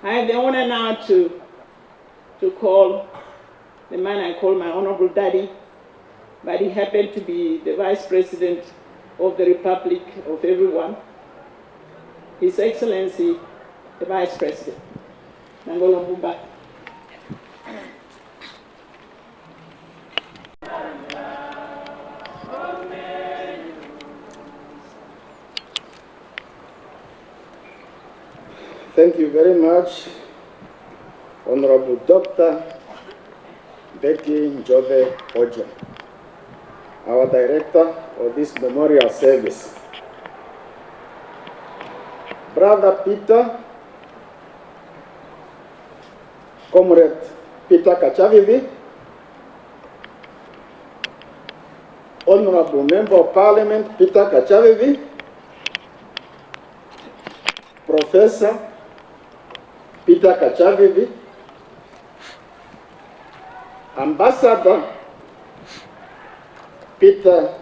I have the honor now to call the man I call my honorable daddy, but he happened to be the Vice President of the Republic of everyone, His Excellency, the Vice President, Nangolo Mbumba. Thank you very much, Honorable Dr. Becky Njove Oja, our Director of this memorial service. Brother Peter, Comrade Peter Kachavivi, Honorable Member of Parliament Peter Kachavivi, Professor Peter Kachavivi, Ambassador Peter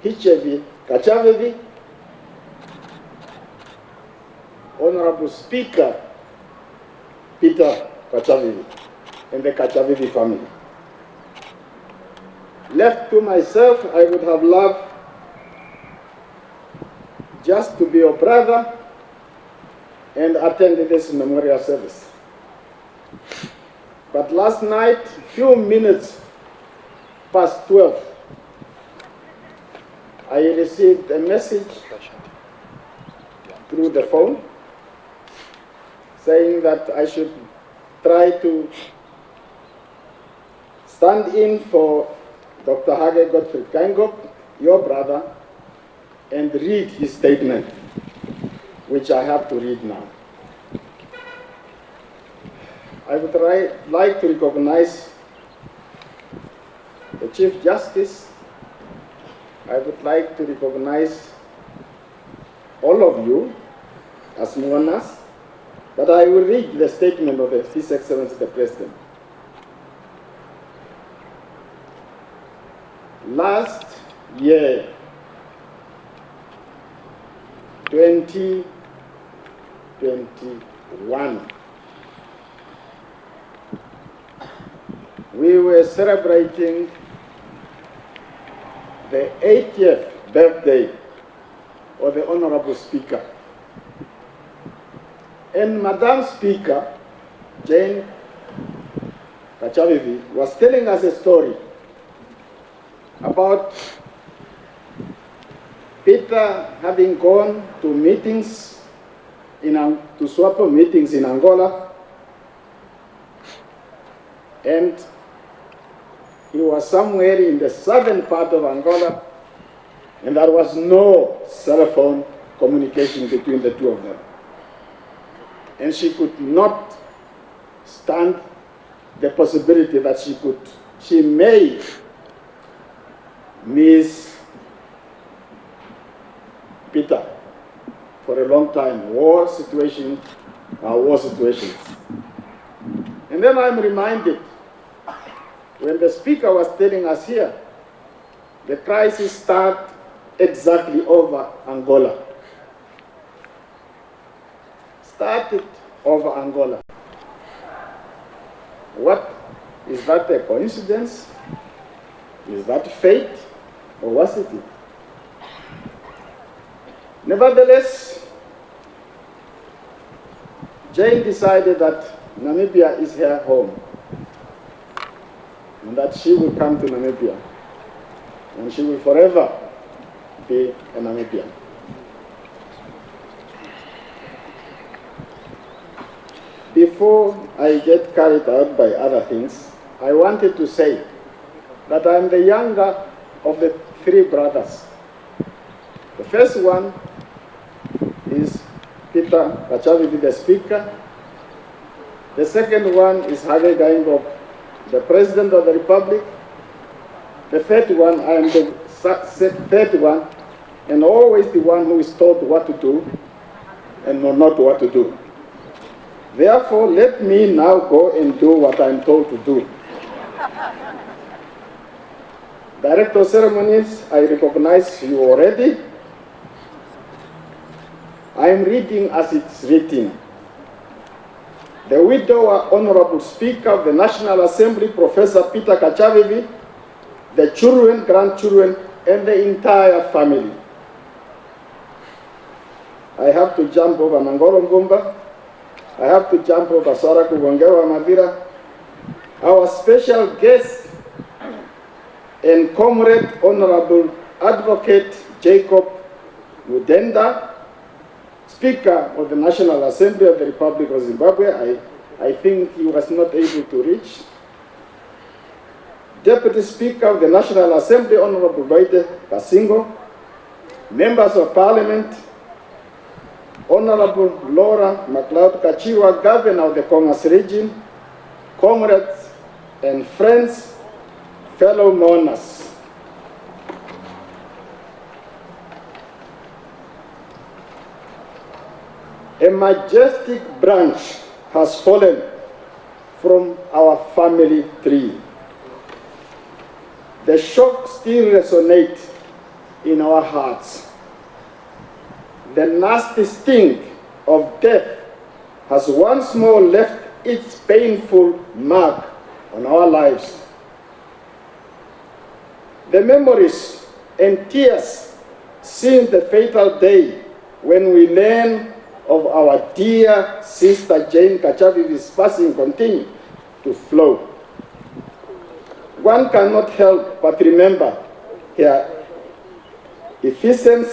Hichevi Kachavivi, Honorable Speaker Peter Kachavivi, and the Kachavivi family. Left to myself, I would have loved just to be your brother and attend this memorial service. But last night, few minutes past 12, I received a message through the phone saying that I should try to stand in for Dr. Hage Godfrey Kaingop, your brother, and read his statement, which I have to read now. I would like to recognize the Chief Justice. I would like to recognize all of you as mourners, but I will read the statement of His Excellency the President. Last year, 2021, we were celebrating the 80th birthday of the Honorable Speaker. And Madam Speaker, Jane Kachavivi, was telling us a story about Peter having gone to meetings, to SWAPO meetings in Angola, and he was somewhere in the southern part of Angola, and there was no cell phone communication between the two of them. And she could not stand the possibility that she may miss Peter for a long time, war situations. And then I'm reminded, when the speaker was telling us here, the crisis started exactly over Angola. Started over Angola. What, is that a coincidence? Is that fate? Or was it? Nevertheless, Jane decided that Namibia is her home, and that she will come to Namibia, and she will forever be a Namibian. Before I get carried out by other things, I wanted to say that I'm the younger of the three brothers. The first one is Peter Kachavivi, the Speaker. The second one is Hage Geingob, the President of the Republic. The third one, I am the third one, and always the one who is told what to do and not what to do. Therefore, let me now go and do what I'm told to do. Director of Ceremonies, I recognize you already. I am reading as it's written. the widower Honorable Speaker of the National Assembly, Professor Peter Kachavivi, the children, grandchildren, and the entire family. I have to jump over Mangolo Ngumba. I have to jump over Sara Kugongewa Madira. Our special guest and comrade, Honorable Advocate Jacob Mudenda, Speaker of the National Assembly of the Republic of Zimbabwe. I think he was not able to reach. Deputy Speaker of the National Assembly, Honorable Baite Kasingo, Members of Parliament, Honorable Laura MacLeod Kachiwa, Governor of the Congas region, comrades and friends, fellow mourners. A majestic branch has fallen from our family tree. The shock still resonates in our hearts. The nasty sting of death has once more left its painful mark on our lives. The memories and tears since the fatal day when we learn of our dear sister Jane Kachavivi's passing continue to flow. One cannot help but remember her efficient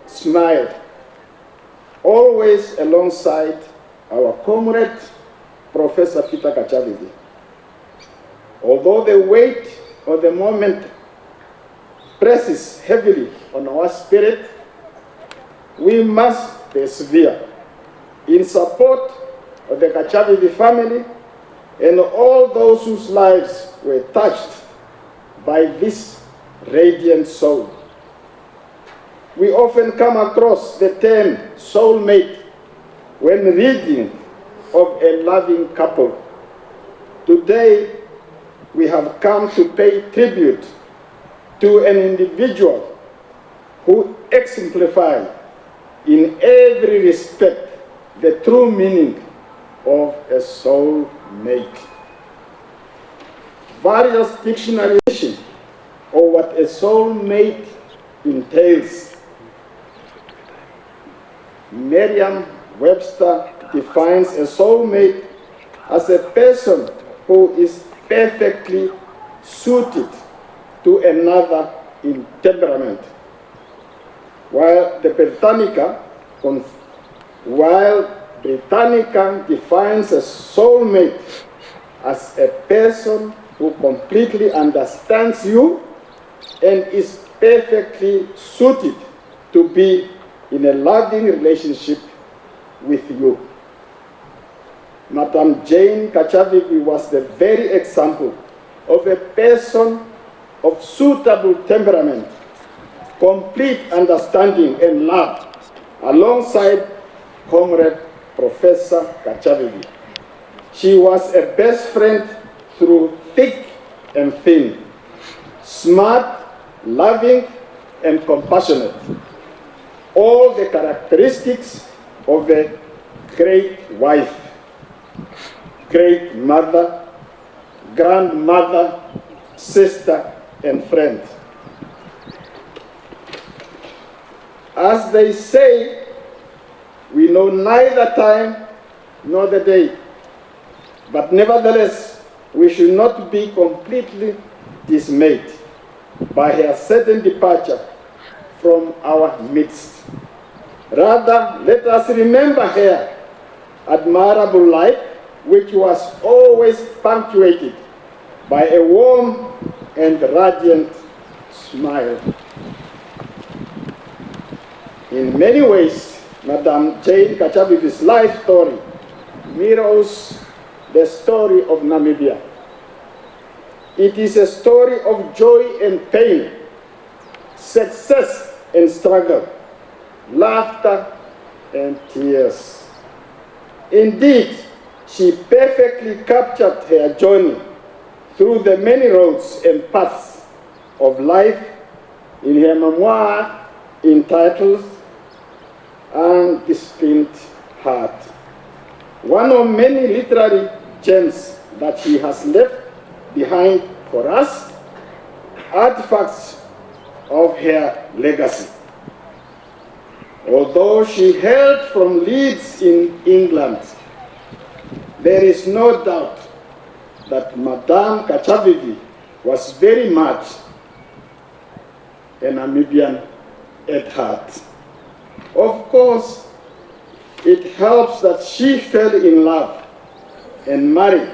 smile, always alongside our comrade, Professor Peter Kachavivi. Although the weight of the moment presses heavily on our spirit, we must persevere in support of the Kachavivi family and all those whose lives were touched by this radiant soul. We often come across the term soulmate when reading of a loving couple. Today, we have come to pay tribute to an individual who exemplifies in every respect the true meaning of a soul mate. Various dictionaries of what a soul mate entails. Merriam-Webster defines a soul mate as a person who is perfectly suited to another in temperament, while Britannica defines a soulmate as a person who completely understands you and is perfectly suited to be in a loving relationship with you. Madam Jane Kachavivi was the very example of a person of suitable temperament, complete understanding and love, alongside Comrade Professor Kachavivi. She was a best friend through thick and thin, smart, loving, and compassionate. All the characteristics of a great wife, great mother, grandmother, sister, and friend. As they say, we know neither time nor the day, but nevertheless, we should not be completely dismayed by her sudden departure from our midst. Rather, let us remember her admirable life, which was always punctuated by a warm and radiant smile. In many ways, Madam Jane Kachavivi's life story mirrors the story of Namibia. It is a story of joy and pain, success and struggle, laughter and tears. Indeed, she perfectly captured her journey through the many roads and paths of life in her memoir entitled Undisciplined Heart. one of many literary gems that she has left behind for us, artifacts of her legacy. Although she hailed from Leeds in England, there is no doubt that Madame Kachavivi was very much a Namibian at heart. Of course, it helps that she fell in love and married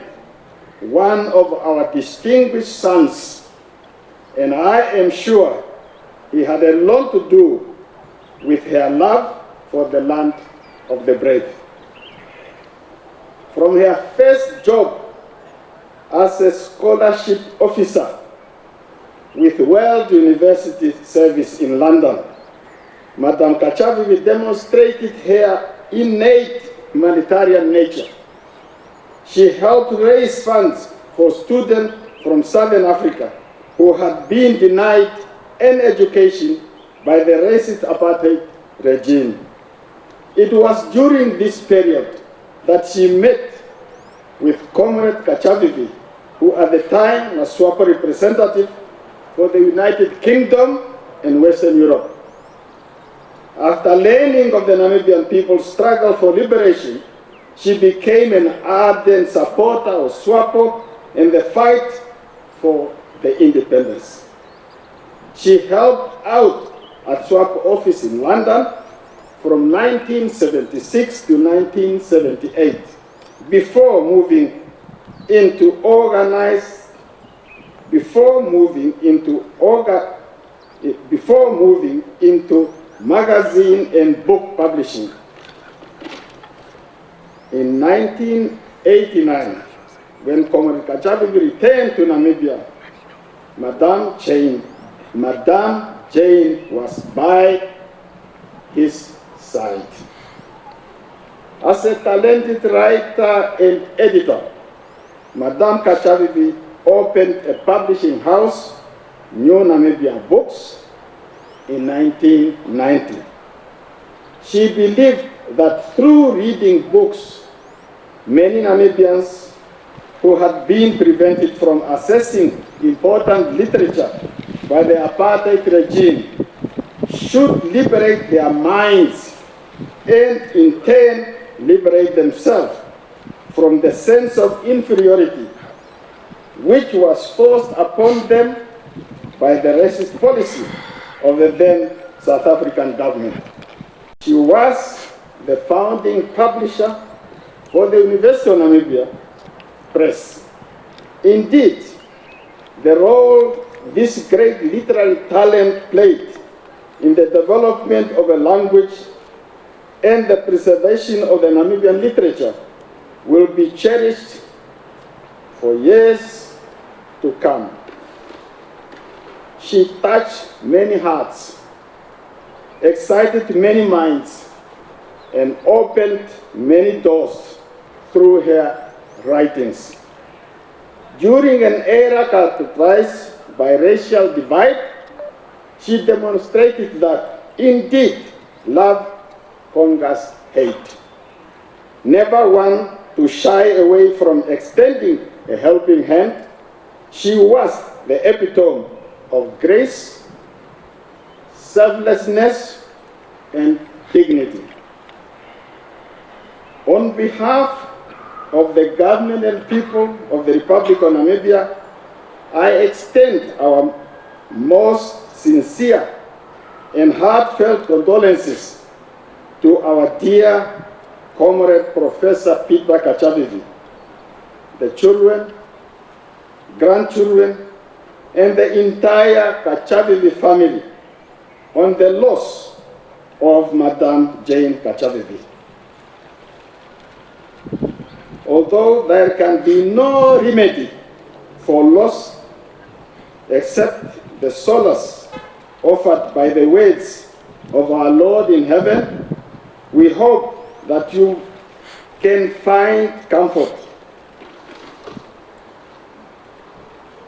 one of our distinguished sons, and I am sure he had a lot to do with her love for the land of the brave. From her first job as a scholarship officer with World University Service in London, Madame Kachavivi demonstrated her innate humanitarian nature. She helped raise funds for students from Southern Africa who had been denied an education by the racist apartheid regime. It was during this period that she met with Comrade Kachavivi, who at the time was SWAPO representative for the United Kingdom and Western Europe. After learning of the Namibian people's struggle for liberation, she became an ardent supporter of SWAPO in the fight for the independence. She helped out at SWAPO office in London from 1976 to 1978, before moving into magazine and book publishing. In 1989, when Comrade Kachavivi returned to Namibia, Madame Jane was by his side. As a talented writer and editor, Madame Kachavivi opened a publishing house, New Namibia Books, in 1990. She believed that through reading books, many Namibians who had been prevented from accessing important literature by the apartheid regime should liberate their minds and in turn liberate themselves from the sense of inferiority which was forced upon them by the racist policy of the then South African government. She was the founding publisher for the University of Namibia Press. Indeed, the role this great literary talent played in the development of a language and the preservation of the Namibian literature will be cherished for years to come. She touched many hearts, excited many minds, and opened many doors through her writings. During an era characterized by racial divide, she demonstrated that indeed love conquers hate. Never one to shy away from extending a helping hand, she was the epitome of grace, selflessness, and dignity. On behalf of the government and people of the Republic of Namibia, I extend our most sincere and heartfelt condolences to our dear Comrade Professor Peter Kachavivi, the children, grandchildren, and the entire Kachavivi family on the loss of Madame Jane Kachavivi. Although there can be no remedy for loss except the solace offered by the words of our Lord in heaven, we hope that you can find comfort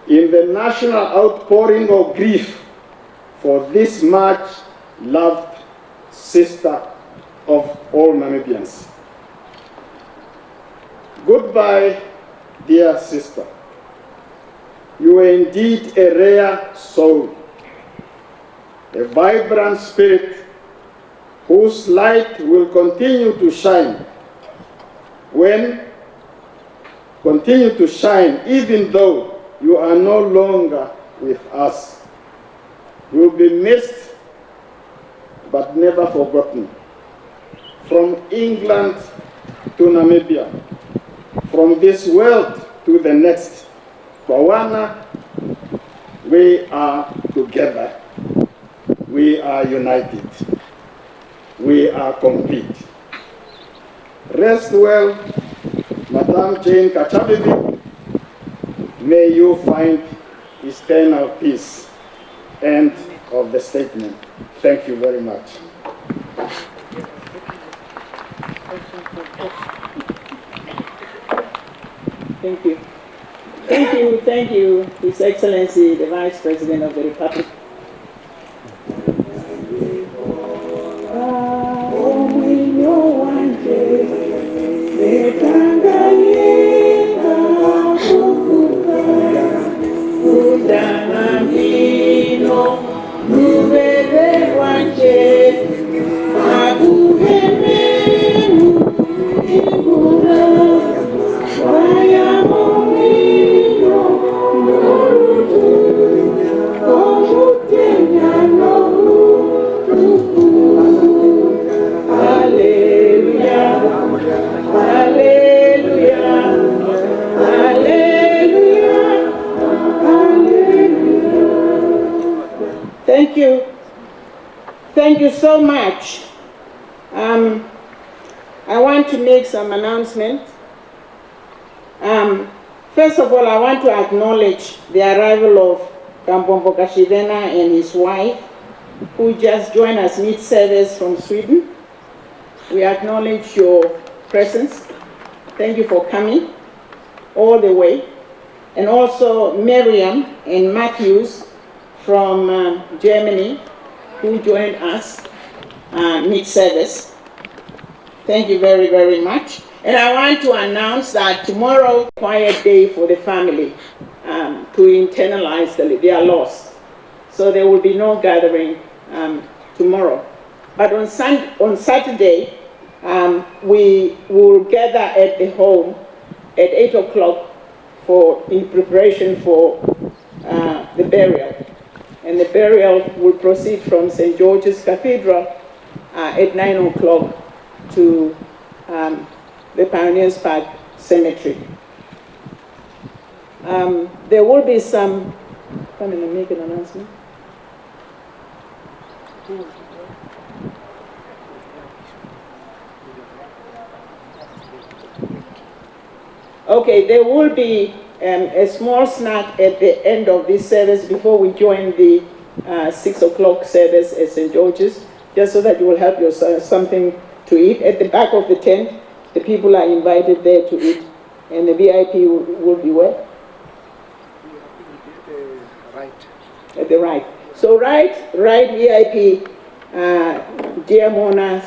in the national outpouring of grief for this much loved sister of all Namibians. Goodbye, dear sister. You are indeed a rare soul, a vibrant spirit whose light will continue to shine even though you are no longer with us. You will be missed but never forgotten. From England to Namibia, from this world to the next, Botswana, we are together. We are united. We are complete. Rest well, Madame Jane Kachavivi. May you find eternal peace. End of the statement. Thank you very much. Thank you. Thank you, His Excellency, the Vice President of the Republic. Thank you so much. I want to make some announcements. First of all, I want to acknowledge the arrival of Kambombo Kashidena and his wife, who just joined us mid-service from Sweden. We acknowledge your presence. Thank you for coming all the way. And also Miriam and Matthews from Germany, who joined us mid-service. Thank you very, very much. And I want to announce that tomorrow is a quiet day for the family to internalize their loss. So there will be no gathering tomorrow. But on Saturday, we will gather at the home at 8 o'clock in preparation for the burial. And the burial will proceed from St. George's Cathedral at 9 o'clock to the Pioneers Park Cemetery. There will be some, come in and make an announcement. Okay, there will be a small snack at the end of this service before we join the 6 o'clock service at St. George's, just so that you will have yourself something to eat. At the back of the tent, the people are invited there to eat, and the VIP will be where? Right. At the right. So right VIP, dear Mona.